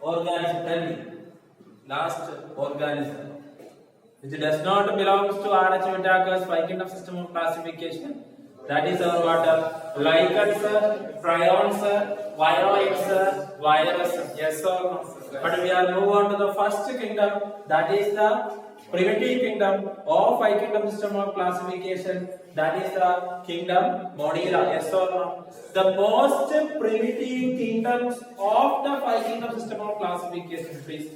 organism. Tell me. Last organism which does not belongs to RH Vitakas 5 kingdom system of classification. That is our what? Lichens, prions, viroids, virus. Yes or no? But we are move on to the first kingdom. That is the primitive kingdom of 5 kingdom system of classification. That is the kingdom Monera. Yes or no? The most primitive kingdoms of the 5 kingdom system of classification. Please.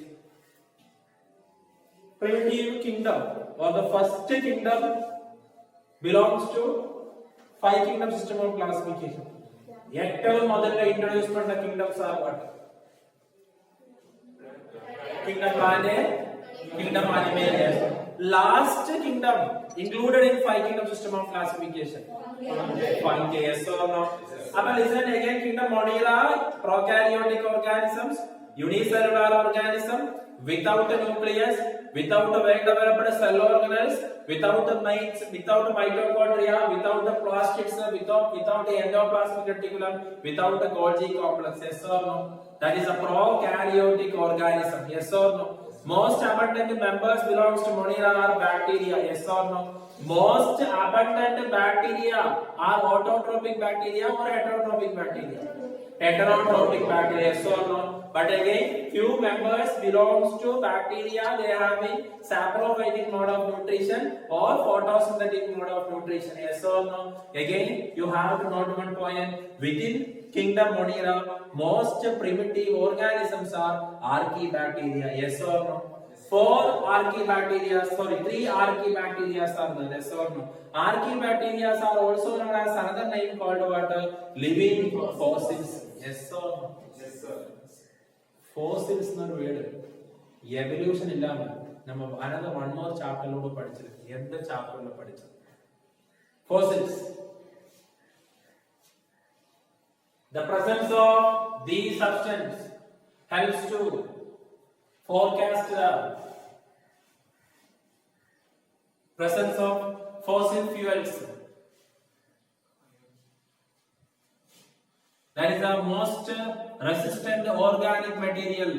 Primitive kingdom or the first kingdom belongs to 5 kingdom system of classification. ഏറ്റവും ಮೊದಲ introduce பண்ண kingdoms are what? Kingdom Planet, kingdom Animalius. Last kingdom included in 5 kingdom system of classification. Fungi, yes or no? Now listen again. Kingdom Monera, prokaryotic organisms, unicellular organism, without a nucleus, without a well-developed cell organelles, without mitochondria, without the plastids, without the endoplasmic reticulum, without the Golgi complex. Yes or no? That is a prokaryotic organism. Yes or no? Most abundant members belongs to Monera are bacteria. Yes or no? Most abundant bacteria are autotrophic bacteria or heterotrophic bacteria. Heterotrophic bacteria. Yes or no? But again, few members belongs to bacteria. They are having saprophytic mode of nutrition or photosynthetic mode of nutrition. Yes or no? Again, you have to note one point. Within kingdom Monera, most primitive organisms are archaebacteria. Yes or no? 3 archaebacteria are there. Yes or no? Archaebacteria are also known as another name called what? Living fossils. Yes or no? Yes sir. Fossils എന്നൊരു word evolution ഇല്ലാമ നമ്മൾ another one more chapter ലോട് പഠിച്ചത് എന്ത് ചാപ്റ്ററിൽ പഠിച്ചത് fossils. The presence of these substances helps to forecast the presence of fossil fuels. That is the most resistant organic material.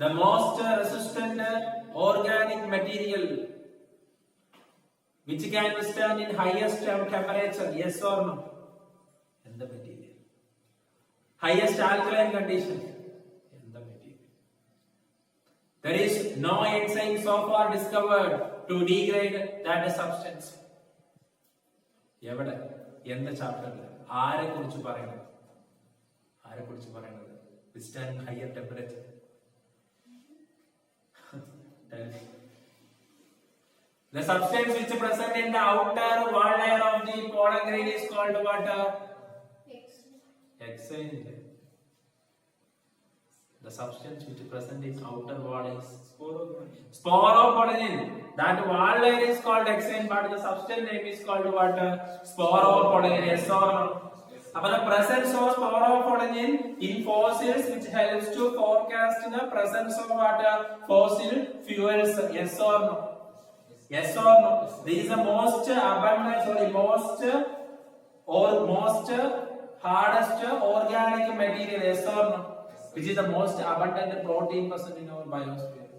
The most resistant organic material which can withstand in highest temperature. Yes or no? And the material. Highest alkaline condition. And the material. There is no enzyme so far discovered to degrade that substance. എവിടെ എന്ത് ചാപ്റ്ററിൽ ആരെ കുറിച്ച് പറയുന്നത് withstand higher temperature. The substance which is present in the outer wall layer of the pollen grain is called what? Exchange. The substance which is present in outer wall is sporopollen. That wall layer is called exchange, but the substance name is called what? Sporopollen. Yes or no? But the presence of sporopollen in fossils which helps to forecast the presence of what? Fossil fuels. Yes or no? Yes or no? This is the most abundant, most hardest organic material. Yes or no? Which is the most abundant protein present in our biosphere.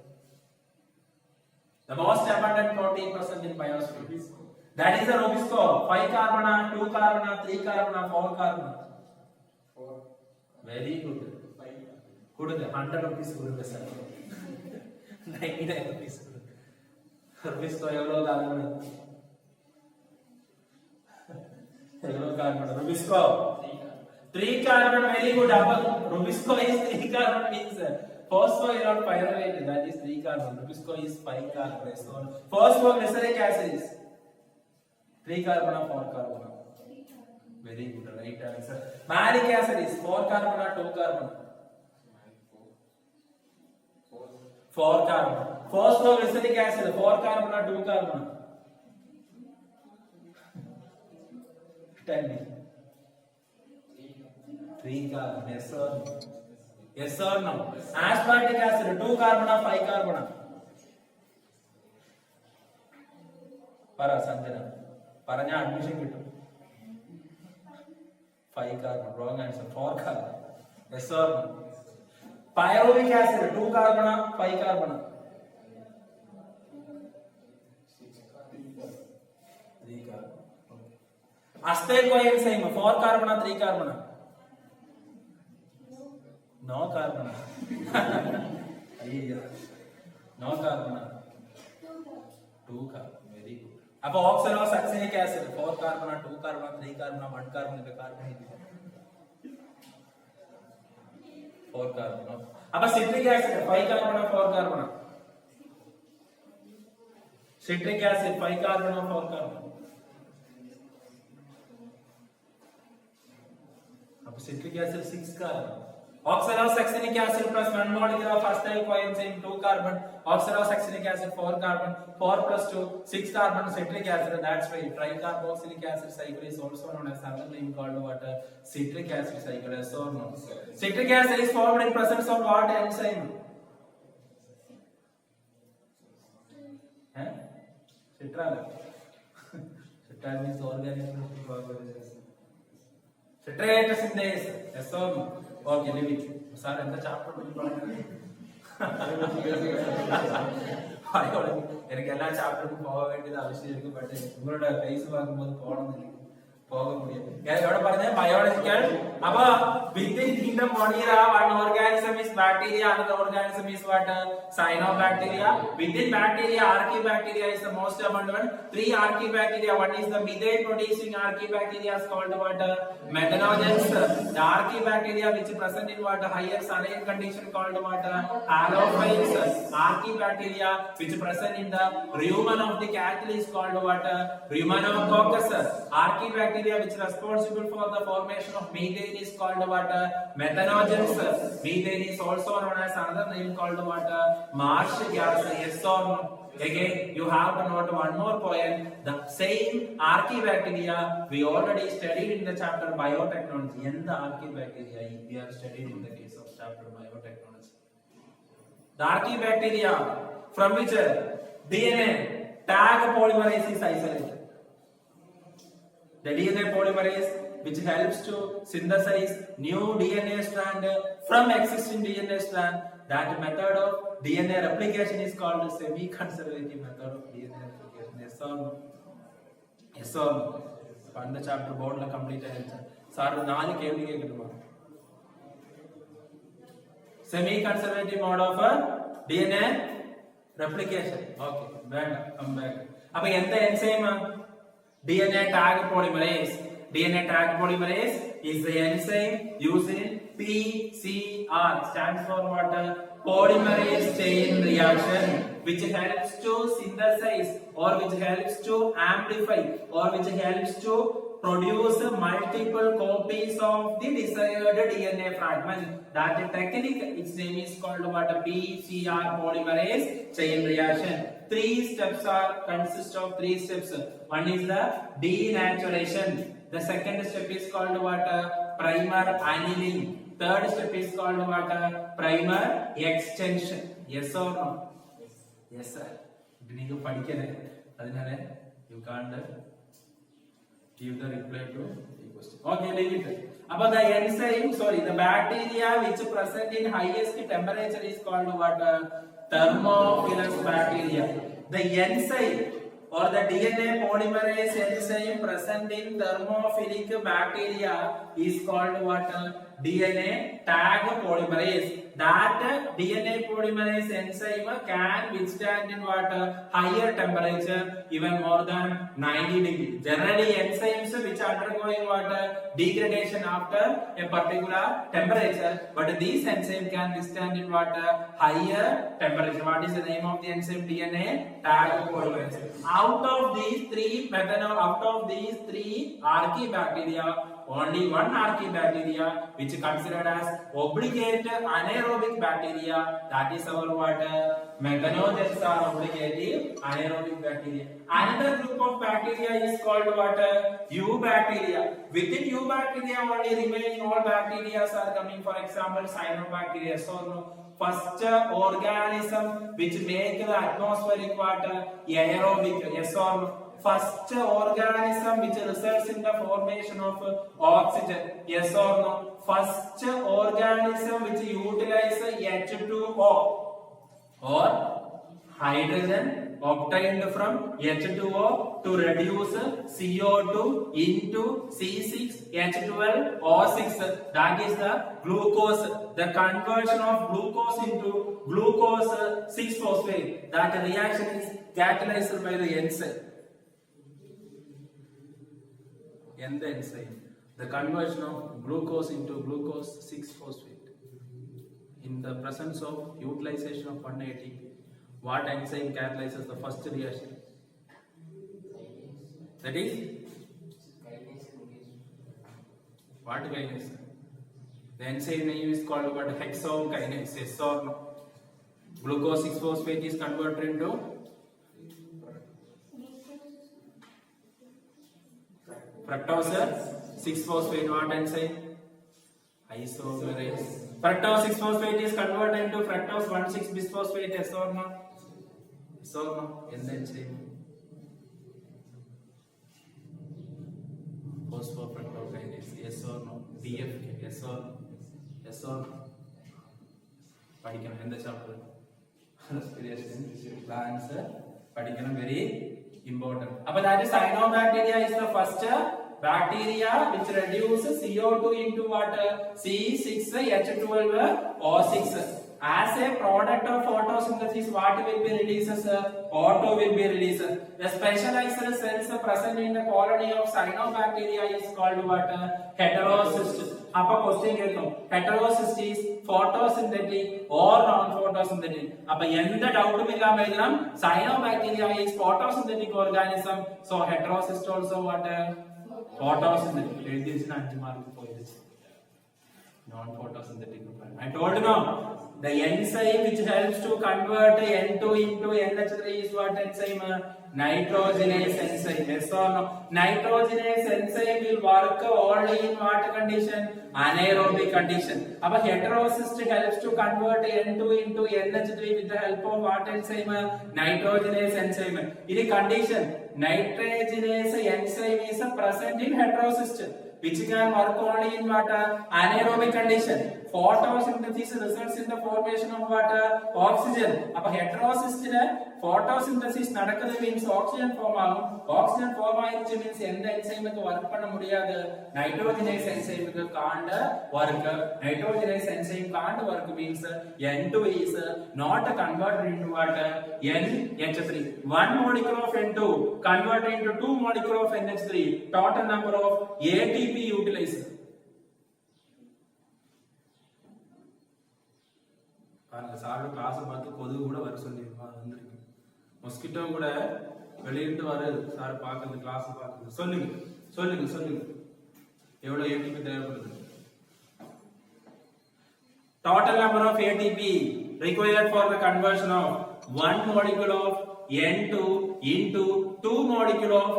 The most abundant protein present in biosphere. That is the Rubisco. 5 carbon, 2 carbon, 3 carbon, 4 carbon. 4. Very good. 5. Good. 100 rupees. Good. 99 rupees. Rubisco எவ்வளவு carbon? எவ்வளவு carbon? Rubisco 3 carbon. Very good. Rubisco is 3 carbon means phosphorylate. That is 3 carbon. Rubisco is 5 carbon. So phosphoglyceric acid is 3 carbon or 4 carbon. Very good. Right answer. Malic acid is 4 carbon or 2 carbon. 4 carbon. Phosphoglyceric acid 4 carbon or 2 carbon. Tell me. 3 carbon. Yes or no? Yes or no? Aspartic acid 2 carbon or 5 carbon. Para Sanjana. Paranya admission kittu. 5 carbon. Wrong answer. 4 carbon. Yes or no? Pyruvic acid 2 carbon, 5 carbon. 3 carbon. Acetic coenzyme 4 carbon, 3 carbon. No carbon. No carbon. 2 carbon. Very good. अब oxalosuccinic acid 4 carbon, 2 carbon, 3 carbon, 1 carbon पे carbon 4 carbon. अब citric acid 5 carbon, 4 carbon. Citric acid 5 carbon, 4 carbon. अब citric acid 6 carbon. Oxalosuccinic acid plus 1 molecule of acetyl coenzyme 2 carbon. Oxalosuccinic acid 4 carbon. 4 plus 2 6 carbon citric acid. That's why tricarboxylic acid cycle is also known as another name called what? Citric acid cycle. Yes or no? Citric acid is formed in presence of what enzyme? Citral. Citral means organism. Citrate synthase. Yes or no? Okay, leave it. Sir, and the chapter will be எனக்கு எல்லா சாப்டருக்கும் போக வேண்டியது அவசியம் இருக்கு. But உங்களோட base வாங்கும்போது போனது போக முடியாது. எவ்வளோ பாருங்க பயாலஜிக்கல். அப்ப within kingdom Monera, one organism is bacteria, another organism is what? Cyanobacteria. Within bacteria, archaebacteria is the most abundant. 3 archaebacteria. One is the methane producing archaebacteria is called what? Methanogens. The archaebacteria which is present in what? Higher saline condition called what? Halophiles. Archaebacteria which is present in the rumen of the cattle is called what? Rumenococcus. Archaebacteria which is responsible for the formation of methane is called what? Methanogens. Methane is also known as another name called what? Marsh gas. Yes or no? Again, you have to note one more point. The same archaebacteria we already studied in the chapter biotechnology. And the archaebacteria we are studied in the case of chapter biotechnology. The archaebacteria from which DNA tag polymerase is isolated. The DNA polymerase which helps to synthesize new DNA strand from existing DNA strand. That method of DNA replication is called the semi-conservative method of DNA replication. Yes or no? Yes or no? One the chapter board la complete ஆயிடுச்சு. Sir 4 கேள்வி கேக்குறோம். Semi-conservative mode of DNA replication. Okay, வேண்டாம், come back. அப்ப எந்த enzyme? DNA tag polymerase. DNA tag polymerase is the enzyme used in PCR, stands for what? Polymerase chain reaction, which helps to synthesize or which helps to amplify or which helps to produce multiple copies of the desired DNA fragment. That technique, its name is called what? PCR, polymerase chain reaction. 3 steps consist of 3 steps. One is the denaturation. The second step is called what? Primer annealing. Third step is called what? Primer extension. Yes or no? Yes sir. You படிக்கல அதனால you can't give the reply to the question. Okay, leave it. About the enzyme, the bacteria which present in highest temperature is called what? Thermophilus bacteria. The enzyme or the DNA polymerase enzyme present in thermophilic bacteria is called what? DNA tag polymerase. That DNA polymerase enzyme can withstand in what? Higher temperature, even more than 90 degrees. Generally enzymes which undergoing what? Degradation after a particular temperature, but these enzymes can withstand in what? Higher temperature. What is the name of the enzyme? DNA tag polymerase. Out of these three archaebacteria, only one archaebacteria which is considered as obligate anaerobic bacteria, that is our what? Methanogens are obligative anaerobic bacteria. Another group of bacteria is called what? Eubacteria. Within eubacteria only remaining all bacteria are coming. For example, cyanobacteria. So first organism which make the atmospheric water aerobic. Yes or no? first organism which results in the formation of oxygen? Yes or no? First organism which utilizes H2O or hydrogen obtained from H2O to reduce CO2 into C6H12O6. That is the glucose. The conversion of glucose into glucose 6-phosphate. That reaction is catalyzed by the enzyme. And the enzyme. The conversion of glucose into glucose 6-phosphate. In the presence of utilization of 1 ATP, what enzyme catalyzes the first reaction? That is what kinase? The enzyme name is called what? Hexokinase. Yes or no? Glucose 6-phosphate is converted into fructose 6-phosphate. What enzyme? Isomerase. Fructose 6-phosphate is converted into fructose 1,6-bisphosphate. Yes or no? Yes or no? In the enzyme. Phosphofructokinase. Yes or no? DFK. Yes or no? Yes or no? പഠിക്കണം എന്താ chapter respiration plants പഠിക്കണം very important അപ്പോൾ that is cyanobacteria is the first bacteria which reduce CO2 into what? C6H12O6. As a product of photosynthesis, what will be releases? O2 will be released. The specialized cells present in the colony of cyanobacteria is called what? Heterocyst. Appa question kelkum. Heterocyst is photosynthetic or non-photosynthetic. Appa endha doubt illa medinam cyanobacteria is photosynthetic organism. So heterocyst also what? Photosynthetic. எழுதிச்சுனா 5 mark போயிடுச்சு. Non-photosynthetic. I told you now. The enzyme which helps to convert N2 into NH3 is what enzyme? Nitrogenase enzyme. Yes or no? Nitrogenase enzyme will work only in what condition? Anaerobic condition. Our heterocyst helps to convert N2 into NH3 with the help of what enzyme? Nitrogenase enzyme. In a condition, nitrogenase enzyme is present in heterocyst, which can work only in what? Anaerobic condition. Photosynthesis results in the formation of what? Oxygen. Appo heterocyst ne photosynthesis nadakkudu means oxygen form agum. Oxygen form ayiruchu means endha enzyme ku work panna mudiyadhu? Nitrogenase enzyme ku can't work. Nitrogenase enzyme can't work means N2 is not converted into what? NH3. One molecule of N2 converted into 2 molecule of NH3. Total number of ATP utilized. Sir class பார்த்து கொது கூட வர சொல்லியிருக்கோம். வந்திருக்கு mosquito கூட வெளியிட்டு வருது sir பார்க்குறது கிளாஸ் பார்க்குறது. சொல்லுங்க சொல்லுங்க சொல்லுங்க எவ்வளோ ஏடிபி தேவைப்படுது? Total number of ATP required for the conversion of 1 molecule of N2 into 2 molecule of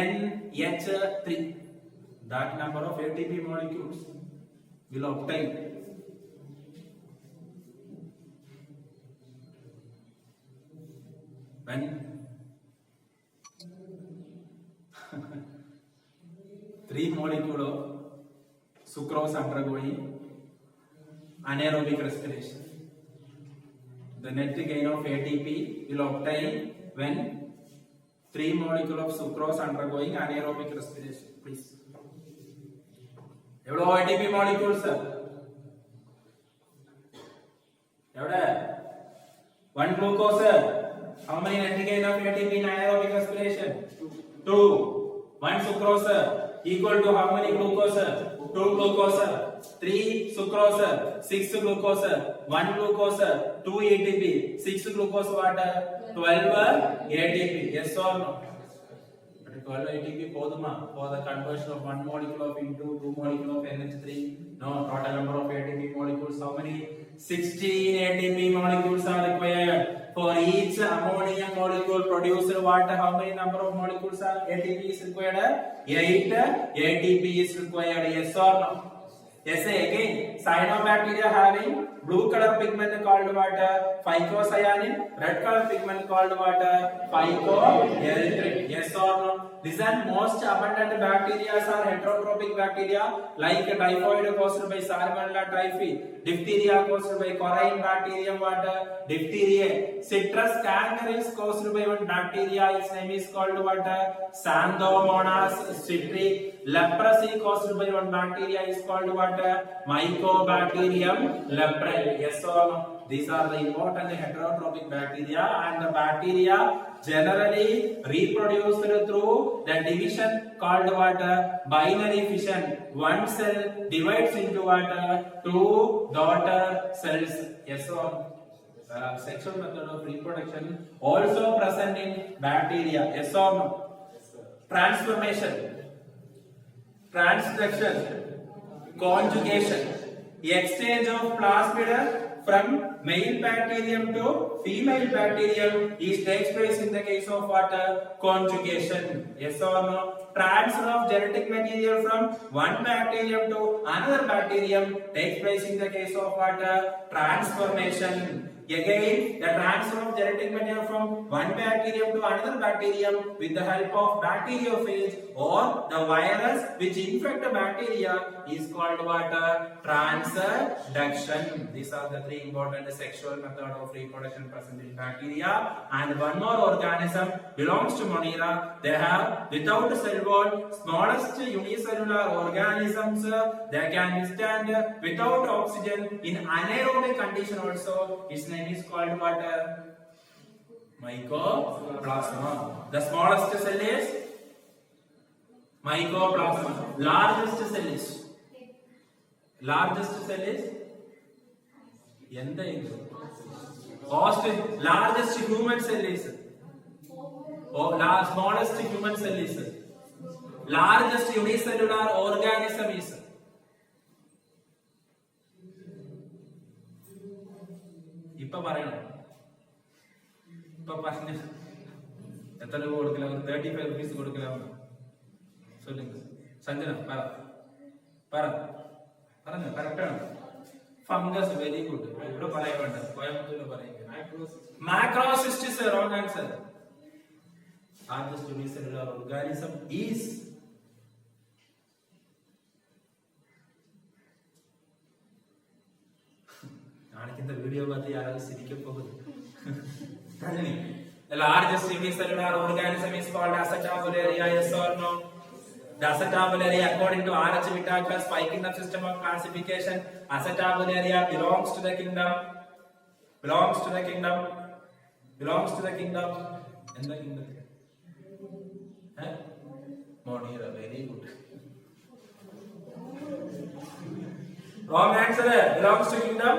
NH3. That number of ATP molecules will obtain when 3 molecule of sucrose undergoing anaerobic respiration. The net gain of ATP will obtain when 3 molecule of sucrose undergoing anaerobic respiration. Please. Evlo ATP molecules sir? Evda 1 glucose. How many net gain of ATP in anaerobic respiration? 2. 1 sucrose equal to how many glucose? 2 glucose. 3 sucrose, 6 glucose, 1 glucose, 2 ATP, 6 glucose what? 12 ATP. Yes or no? 12 ATP poduma for the conversion of 1 molecule of into 2 molecule of NH3. No, total number of ATP molecules how many? 16 ATP molecules are required. For each ammonia molecule produced what? How many number of molecules are ATP is required? 8 ATP is required. Yes or no? Yes, again, cyanobacteria having blue color pigment called what? Phycocyanin. Red color pigment called what? Phycoerythrin. Yes or no? Listen, most abundant bacteria are heterotrophic bacteria like typhoid caused by Salmonella typhi, diphtheria caused by Corine bacterium, what? Diphtheria. Citrus cankeris caused by one bacteria, its name is called what? Xanthomonas citri. Leprosy caused by one bacteria is called what? Mycobacterium leprae. Yes or no? These are the important heterotrophic bacteria, and the bacteria generally reproduce through the division called what? Binary fission. One cell divides into what? Two daughter cells. Yes or no? Sexual method of reproduction also present in bacteria. Yes or no? Transformation, transduction, conjugation, exchange of plasmid from male bacterium to female bacterium is takes place in the case of what? Conjugation. Yes or no? Transfer of genetic material from one bacterium to another bacterium takes place in the case of what? Transformation. Again, the transfer of genetic material from one bacterium to another bacterium with the help of bacteriophage or the virus which infect the bacteria is called what? Transduction. These are the three important sexual method of reproduction present in bacteria. And one more organism belongs to Monera. They have without cell wall, smallest unicellular organisms. They can withstand without oxygen in anaerobic condition also. Its name is called what? Mycoplasma. The smallest cell is mycoplasma. Largest cell is largest human cell is smallest human cell is largest unicellular organism is ഇപ്പൊ പറയണം ഇപ്പൊ പറഞ്ഞ എത്ര രൂപ കൊടുക്കല 35 rupees കൊടുക്കലാവുന്നു சொல்லுங்க സഞ്ജന പറഞ്ഞു കറക്റ്റാണ് fungus very good ഇവിടെ പറയാൻ വേണ്ട കോയമ്പത്തൂരിൽ പറയുക macrocystis wrong answer largest unicellular organism is നാളേക്കിന്റെ വീഡിയോ பார்த்து யாராவது சிரிக்க போகுது The largest unicellular organism is called Acetabularia. Yes or no? The Acetabularia, according to R.H. Whittaker's 5 kingdom system of classification, Acetabularia belongs to the kingdom. In the kingdom. Monera, very good. Wrong answer. Belongs to kingdom.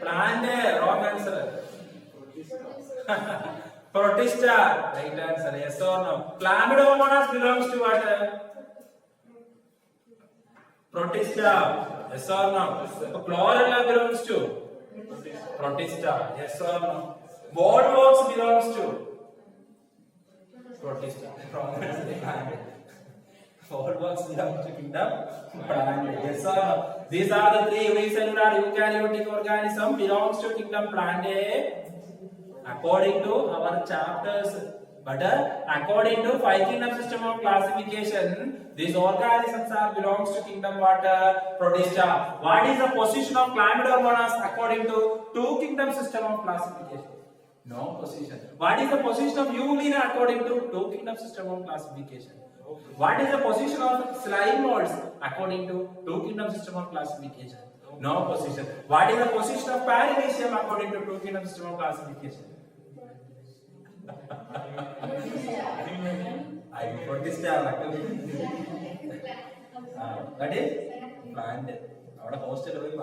Plant. Wrong answer. Protista. Right answer. Yes or no? Chlamydomonas belongs to what? Protista. Yes or no? Chlorella belongs to Protista. Yes or no? Bollworms belongs to Protista. Wrong answer. Bollworms belong to kingdom plant. Yes or no? These are the three unicellular eukaryotic organism belongs to kingdom plant according to our chapters. But according to 5 kingdom system of classification, these organisms are belongs to kingdom what? Protista. What is the position of Chlamydomonas according to 2 kingdom system of classification? No position. What is the position of Eulina according to 2 kingdom system of classification? What is the position of slime molds according to 2 kingdom system of classification? No position. What is the position of Paramecium according to 2 kingdom system of classification? I Protista. That is plant. Our hostel will be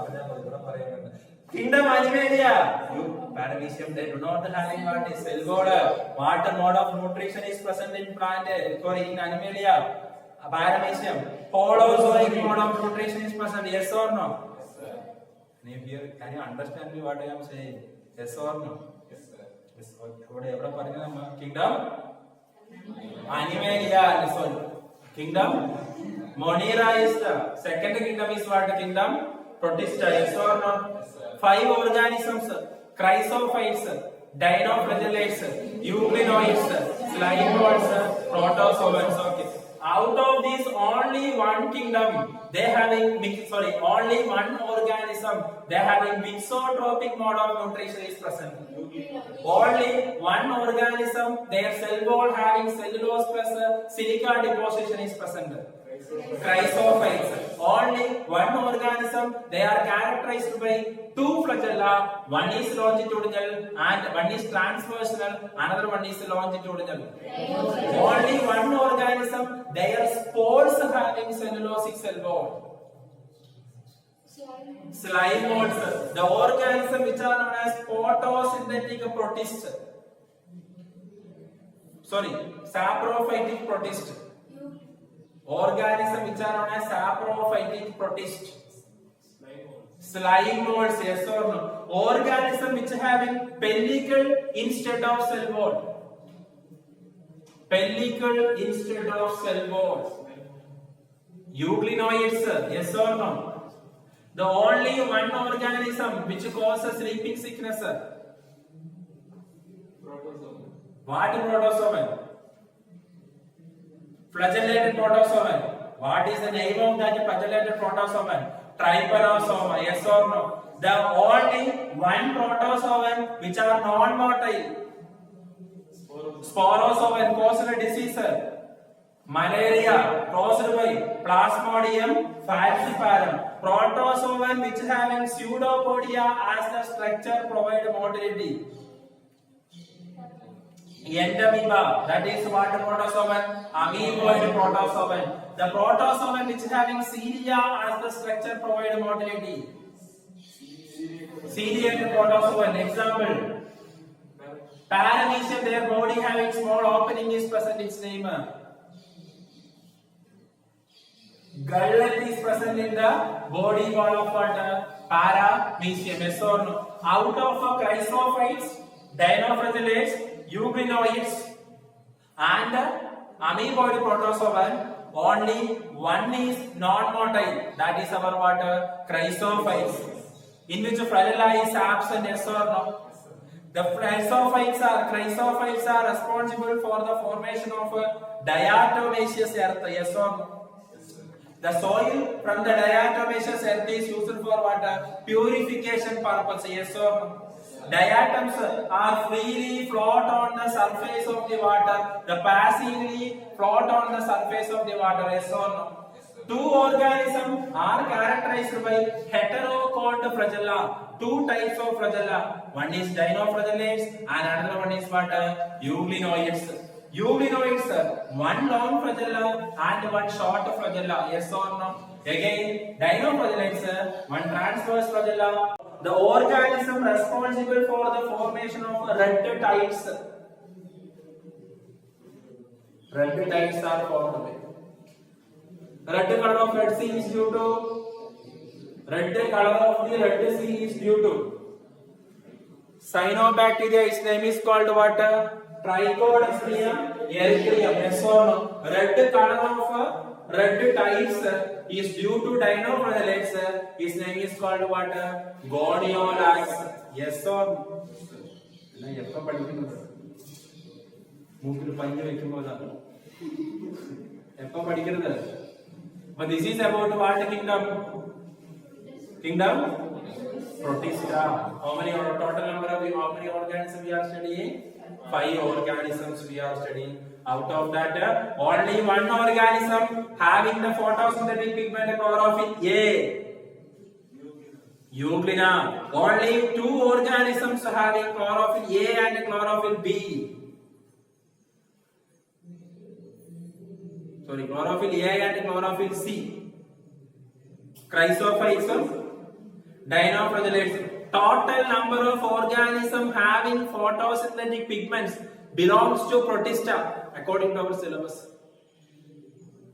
Kingdom Animalia. You Paramecium, they do not having what is cell wall. What mode of nutrition is present in plant for in Animalia? Paramecium. Holozoic mode of nutrition is present. Yes or no? Yes, sir. Can you understand me what I am saying? Yes or no? Yes, sir. Yes. What ever kingdom Animalia. Kingdom Monera is the second kingdom is what? Kingdom Protista. Yes or no? 5 organisms: chrysophytes, dinoflagellates, euglenoids, slimoids, protozoans. Okay. Out of these, only one kingdom they having only one organism they having mixotropic mode of nutrition is present. Only one organism, their cell wall having cellulose plus silica deposition is present. Chrysophytes. Only one organism, they are characterized by 2 flagella. One is longitudinal and one is transversional. Another one is longitudinal. Only one organism, their spores having cellulosic cell wall. Slime molds. The organism which are known as photosynthetic protists. Saprophytic protists. Organism which are known as saprophytic protists. Slime molds, yes or no? Organism which having pellicle instead of cell wall. Pellicle instead of cell wall. Euglenoids, yes or no? The only one organism which causes sleeping sickness. What protozoan? Flagellated protozoan. What is the name of that flagellated protozoan? Trypanosoma. Yes or no? The only one protozoan which are non-motile. Sporozoan caused a disease. Malaria caused by Plasmodium falciparum. Protozoan which having pseudopodia as the structure provide motility. Entamoeba, that is what protozoan? Amoeboid protozoan. The protozoan which having cilia as the structure provide motility. Ciliated protozoan. Example: Paramecium, their body having small opening is present. Its name. Gullet is present in the body wall of what? Paramecium. Yes or no? Out of chrysophytes, dinoflagellates, euglenoids and amoeboid protozoan, only one is non-motile. That is our what? Chrysophytes. In which flagella is absent. Yes or no? The chrysophytes are responsible for the formation of diatomaceous earth. Yes or no? The soil from the diatomaceous earth is used for what? Purification purpose. Yes or no? Diatoms are freely float on the surface of the water. The passively float on the surface of the water. Yes or no? 2 organisms are characterized by heterochord flagella. 2 types of flagella. One is dinoflagellates and another one is what? Euglenoids. Euglenoids, one long flagella and one short flagella. Yes or no? Again, dinoflagellates, one transverse flagella. The organism responsible for the formation of red tides. Red tides are formed. Red color of Red Sea is due to cyanobacteria. Its name is called what? Trichoderma erythraeum. Yes or no? Red color of red tides is due to dinoflagellates. Its name is called what? Goniolax. Yes or no? But this is about what kingdom? Kingdom Protista. How many organisms we are studying? 5 organisms we are studying. Out of that, only one organism having the photosynthetic pigment chlorophyll A. Euglena. Only 2 organisms having chlorophyll A and chlorophyll B. Chlorophyll A and chlorophyll C. Chrysophytes, dinoflagellates. Total number of organisms having photosynthetic pigments belongs to Protista according to our syllabus.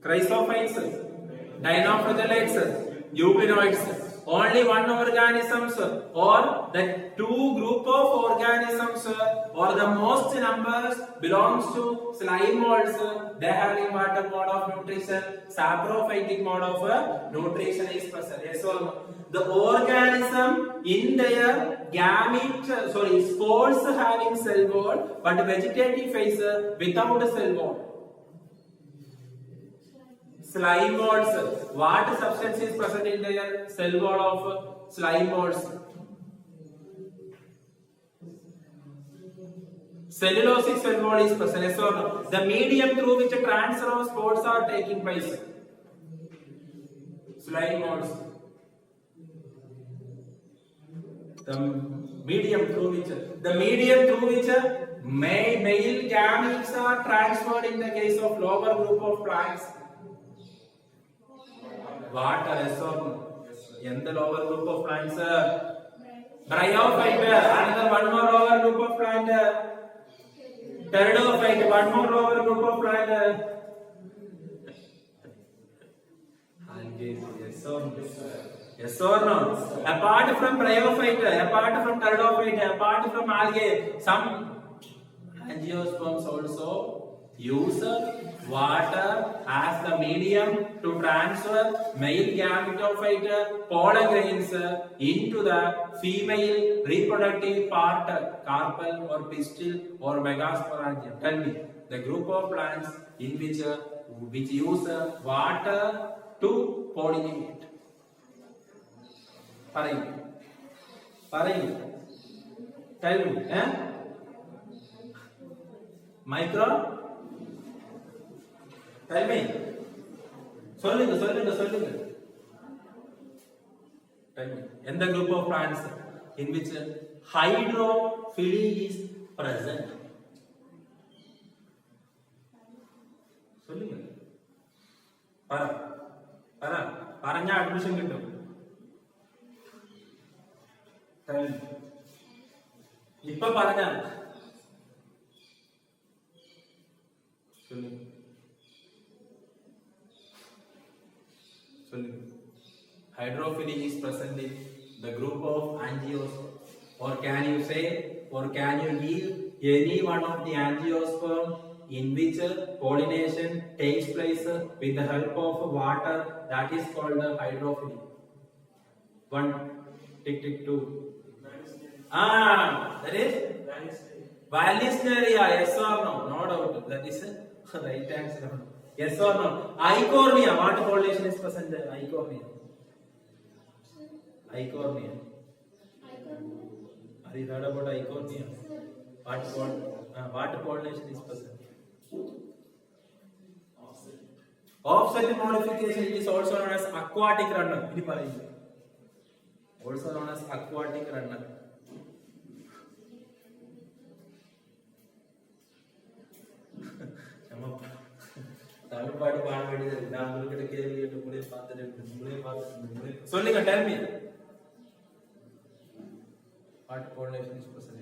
Chrysophytes, dinoflagellates, euglenoids. only one organisms or the two group of organisms or the most numbers belongs to slime molds. They having what mode of nutrition? Saprophytic mode of nutrition is present. Yes or no? The organism in their spores having cell wall, but vegetative phase without cell wall. Slime molds. What substance is present in their cell wall of slime molds? Cellulosic cell wall is present. Yes or no? The medium through which transfer of spores are taking place. Slime molds. The medium through which male gametes are transferred in the case of lower group of plants. Water. Yes or no? In the lower group of plants, bryophyte. Another one more lower group of plant. Pteridophyte. One more lower group of plant. Yes or no? Yes or no? Apart from bryophyte, apart from pteridophyte, apart from algae, some angiosperms also use water as the medium to transfer male gametophyte pollen grains into the female reproductive part, carpel or pistil or megasporangium. Tell me the group of plants in which use water to pollinate. Parayyu. Tell me. Micro. Tell me. Solunga. Tell me. In the group of plants in which hydrophily is present. Solunga. Paranya admission kittum. Tell me. Ippa paranya. Solunga. Hydrophily is present in the group of angiosperms. Or can you give any one of the angiosperm in which pollination takes place with the help of water? That is called hydrophily. 1, tick, 2. That is Vallisneria. Yes or no? No doubt. That is right answer. Yes or no? Eichhornia. What pollination is present there? Eichhornia. Have you heard about eichhornia? What pollination is present? Offset modification is also known as aquatic runner. Also known as aquatic runner. Solunga, tell me. What pollination is present?